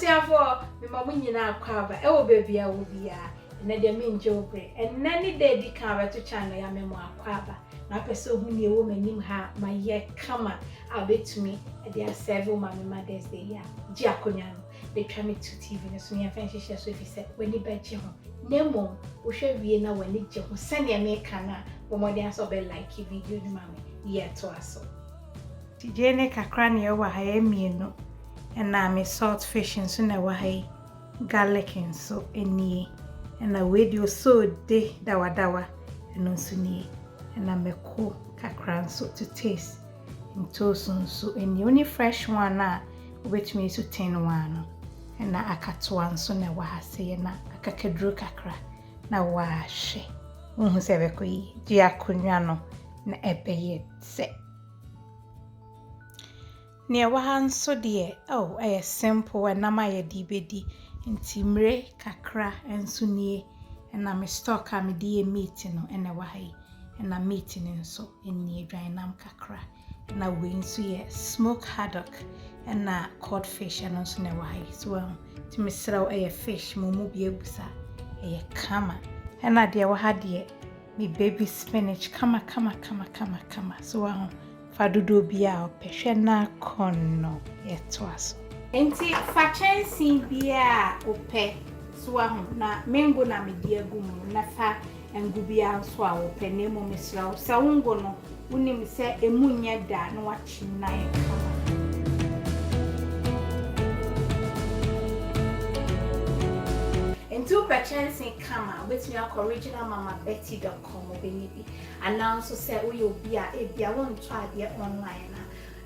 Abusiafo me mamu nyina akwaba e wo bebia wo bia na de me nje obre enna ni de di kan ba to channel ya me mo akwaba na pese hu ne wo manim ha maye kama abetumi e de serve ma me Mother's Day ya ji akonya no de twa me to TV ne so ya fan hihye so fi se wani ba je ho nemo wo hwe wie na wani je ho sane me kana wo mo de aso be like video ni ma me ye to aso ti je ne kakra ne wa ha ye mienu na me salt fish nso na wa ha garlic nso enie na we so de dawa eno nso nie na meko kakra nso to taste nto nso enie only fresh one na obetumi so 10 one na akatoa nso na wa ha se na akakaduro kakra na wa hwe unhu se beko yi di akonwa no na ebeye se ne wa ha nso de simple na ma ye di bedi ntimre kakra enso nie na me stock am de meat no na wa ha na meat ni nso enie dwan nam kakra na we nso ye smoked haddock na codfish and nso na wa ha so ti me sraw fish mumu bi ebusa kama na de wa ha de me baby spinach kama so fadudo bia opehwe na kono yetwaso enti fachensi bia ope so na mengo na medi agumu na fa engu bia so a ope na emo mesrawo sa wongo no unim se emunya da na wachi na kama Two perchance kama betumi akọ originalmamabetty.com obenibi announce say we obi a ebia won to ade online na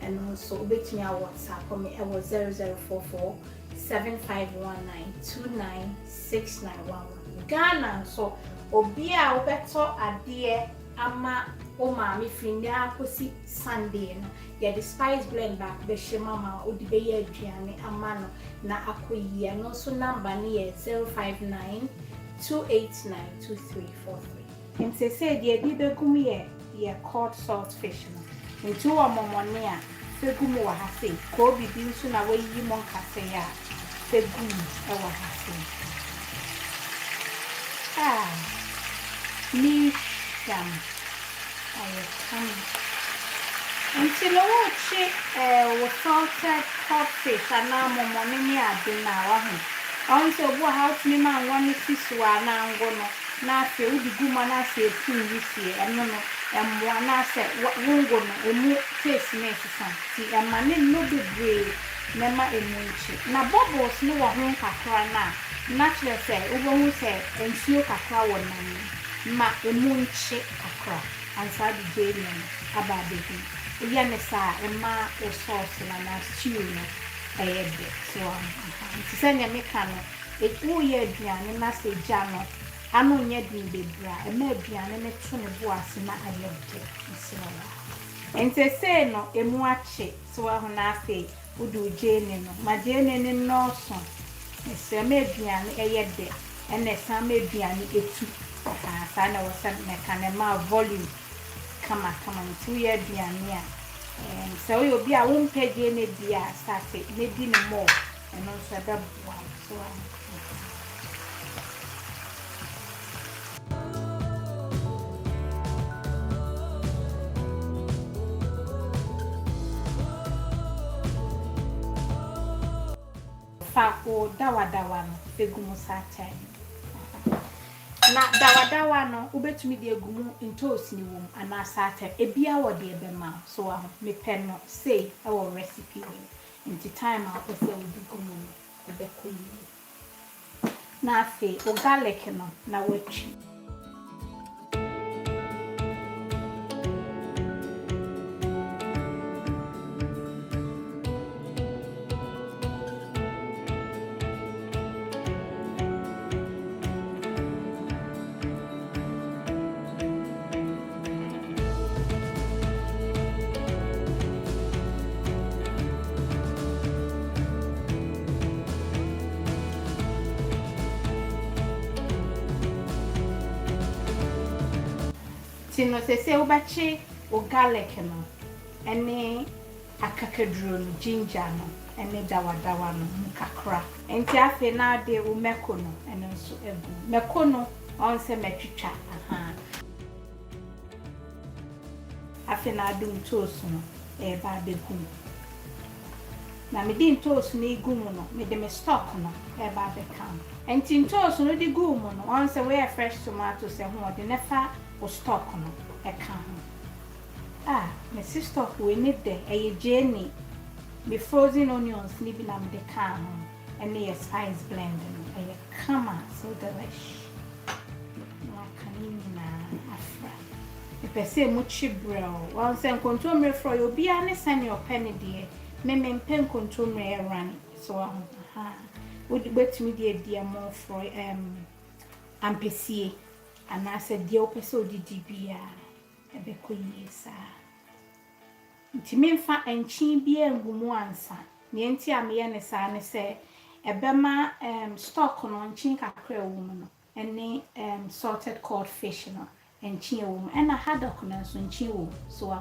and also betumi a WhatsApp me e was 0044 7519 296911 Ghana so obi a obeto ade ama o ma me frindi akosi Sunday no ye the spice blend back be she mama odi be ye aduane ama no na akoyi no so number ni ye 059 289 2343 nse say the bi begum ye cod salt fish no nti wo momone a fegum wa ha sei ko bibi nso na wayi mo nkase ya fegum e wa ha sei ni sham until we salted codfish and now momoni adina wahu also bo how to man one siswa na ngono na fe udi guma na se pun yisi eno no emwa na se wongo no emu taste na sisan ti emane no bebre na ma emunchi na bubbles no wo ho kakra na natural say obo se ensuo kakra wo nan ma emunchi kakra ansa di jeni ababebi yene sa ema o sauce na stew no eyede so nti se nya meka no wo ye aduane na se gya no ano nya din bebra ema aduane ne to ne bo ase na ayede nsi no nti se no emu ache so ho na afi udu jeni no ma jeni ne no so se ema aduane eyede ene sa ma aduane etu sa na wasa meka na ma volume kama nti ye aduane a so we obi a won pege ne bia start ne di ne more and also da bua so fa ko dawa no fegumu sa time na dawa no ubetumi de agumu ntoos ni wom ana sata ebia wo de ebema so me pen no say e wo recipe nti time a pese odi gumu ebekoyi na afi o garlic no na wachi Tino se ubachi o garlic no ene akakaduro no ginger no ene dawa no kakra enti afi na de wo meko no ene nso egu meko no on se metwitwa afi na adum toast no ba begum na me din toast no igum no me de me stock no ba bekam enti toast no di gum no on se we fresh tomatoes ho de nefa o stock no ka ho me sister we need the jenny me frozen onions ni bi na me de ka ho and the spice blend no come so delish na kanini na afra e pese mu chibro wan se nkonto me fro yo bia ne sane opene de me mpe nkonto me run so would betumi de dia mo fro ampesie ana se de opese odidi bia ebe ko yesa ntimi mfa enchin bia ngumu ansa ne enti ameye ne sa ne se ebema stock no enchin kakra wo mu no ene salted codfish no enchin wo mu ena haddock no so enchin wo so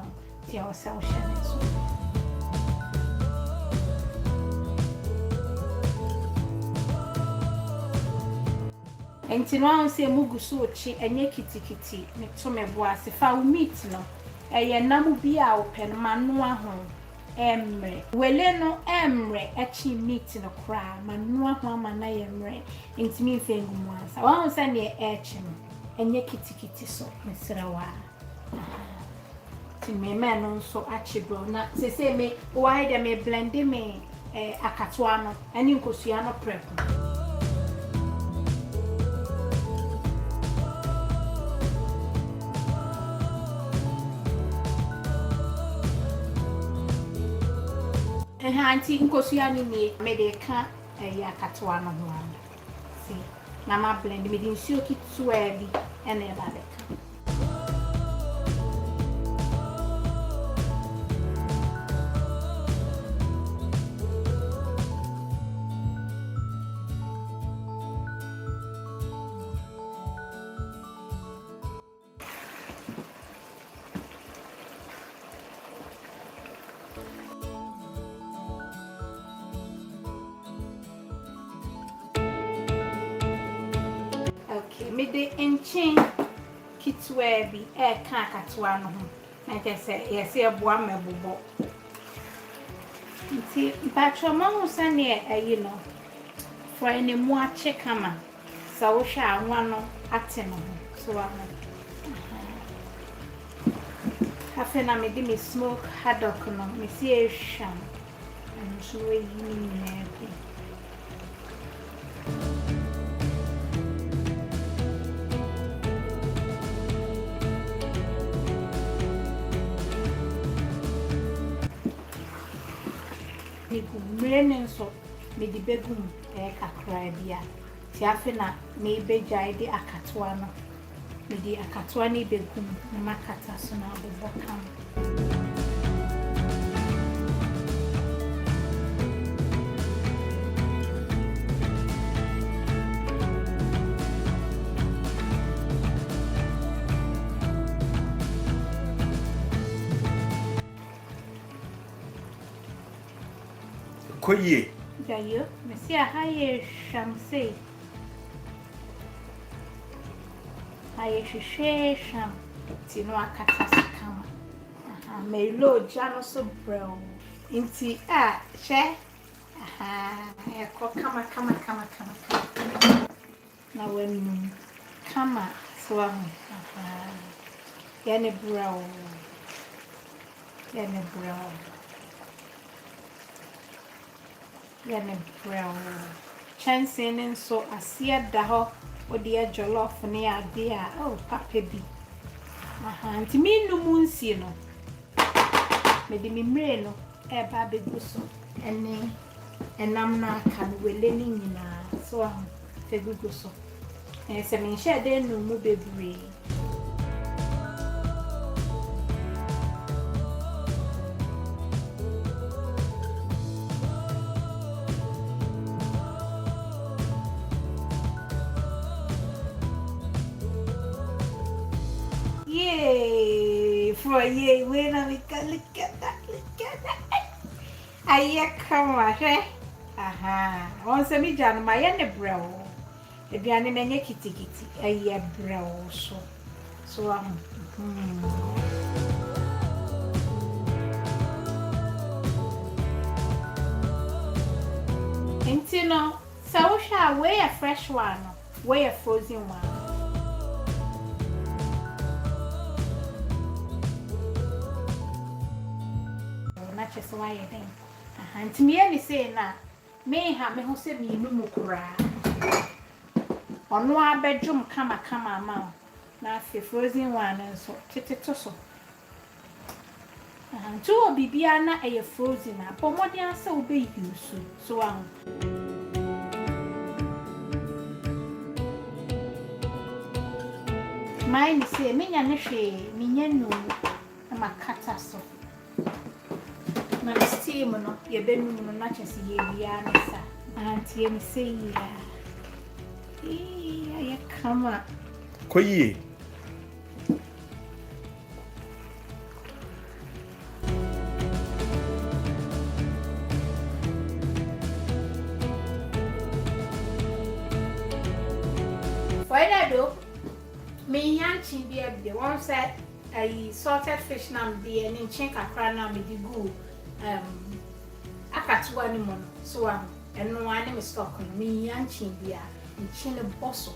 ti o se o share so enti no an se mugusu ochi enye kitikiti me to me bo ase fa meat no eye namu bia open manu aho emre wele no emre echi meat no kra manu aho amana yemre enti mi fengu mu asa wan se ne echi no enye kitikiti so mesrawa ti me no so achibro na se me why dem me blend me akatoa no ani nkosua no prep anti nkosua ni me de ka akatoa no ho ana si na ma blend me de nsuo kitwa bi ene ba de ka me de enchin kitwa bi ka akatoa no ho na kese yesi eboa mebobo nti batroma ho sane ayi no for any mu ache kama sa wo hwa anwa no ate no so afena me de me smoke haddock no me si ehwam and so yi ni na bi mrenen so me di begum kakra bia ti afena me bejai de akatoa no me di akatoa ni begum na makata so na abobokam Koye. Dayo, monsieur haye shamse. Haye sham. Tino akata kama. Me lo jano so brown. Inti she. E ko kama. Na when kama so Yene brown. Yana brown chancing so asia da ho odi a jollof ne ade a papa bi nti me no munsi no me de mimre no ba begu so ene enam na aka no wele ni nyina so fe gugu so se me share de no mu bebre Yay! For yay, when I look at that. Aye, come on, aha. On se mi jan my ene bro. If you are in a kitty kitty, aye, bro. So, Until no, so shall weigh a fresh one, weigh a frozen one. Not just why you think. And to me, any say now, may have me who said me no mukura. On one bedroom, come a mouth. Now, if frozen one and so, titty. And two will be Biana a frozen up, but what the answer will be used. So, mine say, me and me no, I'm a catastrophe. My steam, no, you're been not as ye be answer. And you say, yeah, come up. Koye. Me yanchi be the one said a salted fish nam be an inchink Accra na me di go Akatuwa ni mono so and no one is stock on me yanchi be a chin a bosso.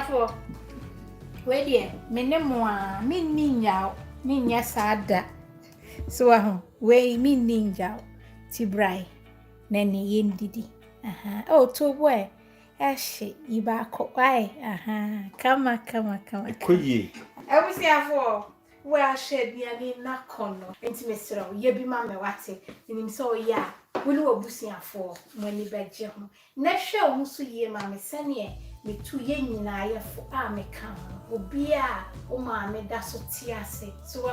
For where dear, me nemoa, me ninya sada. So, way me ninja, Tibrai, Nanny yin didi. Oh, to where? Ashe, Ibako, come. Koye. I was here for where I shed me a na corner, intimacy, ye be mamma wate, in him so ya, we know a bussy for when you beg Jim. Next show, Musu ye, mamma, send me too young na ye for me come. Obia, o mamma, that's what Tiase. So,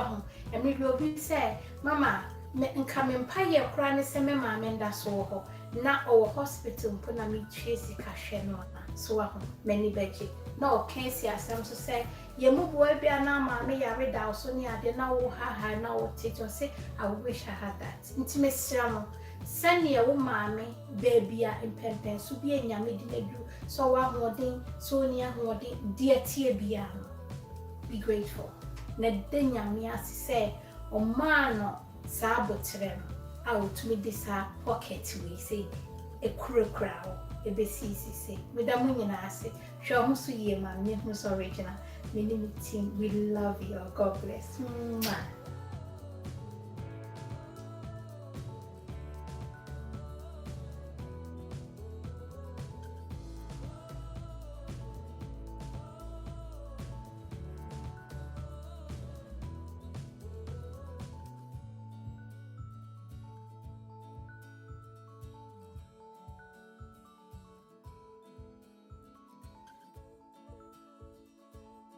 and maybe will be said, Mamma, me come in pie cranny semi mamma, and that's all. Not our hospital, put me chasing cashier. So, many veggie. No, can't see as I'm so say, ye move boy be an arm, me a read out so near the now, ha, now, teacher say, I wish I had that. Intimacy, send me a woman, baby, in pen, so be a yammy do. So I'm holding, so near holding, dear tear be grateful. Nedenya me as say, O man, sabotrem, out me this pocket, we say, a crowd. A BCC say, Madame Munyanase, show Musu Yema, Nimus original, Minimum team, we love you, God bless.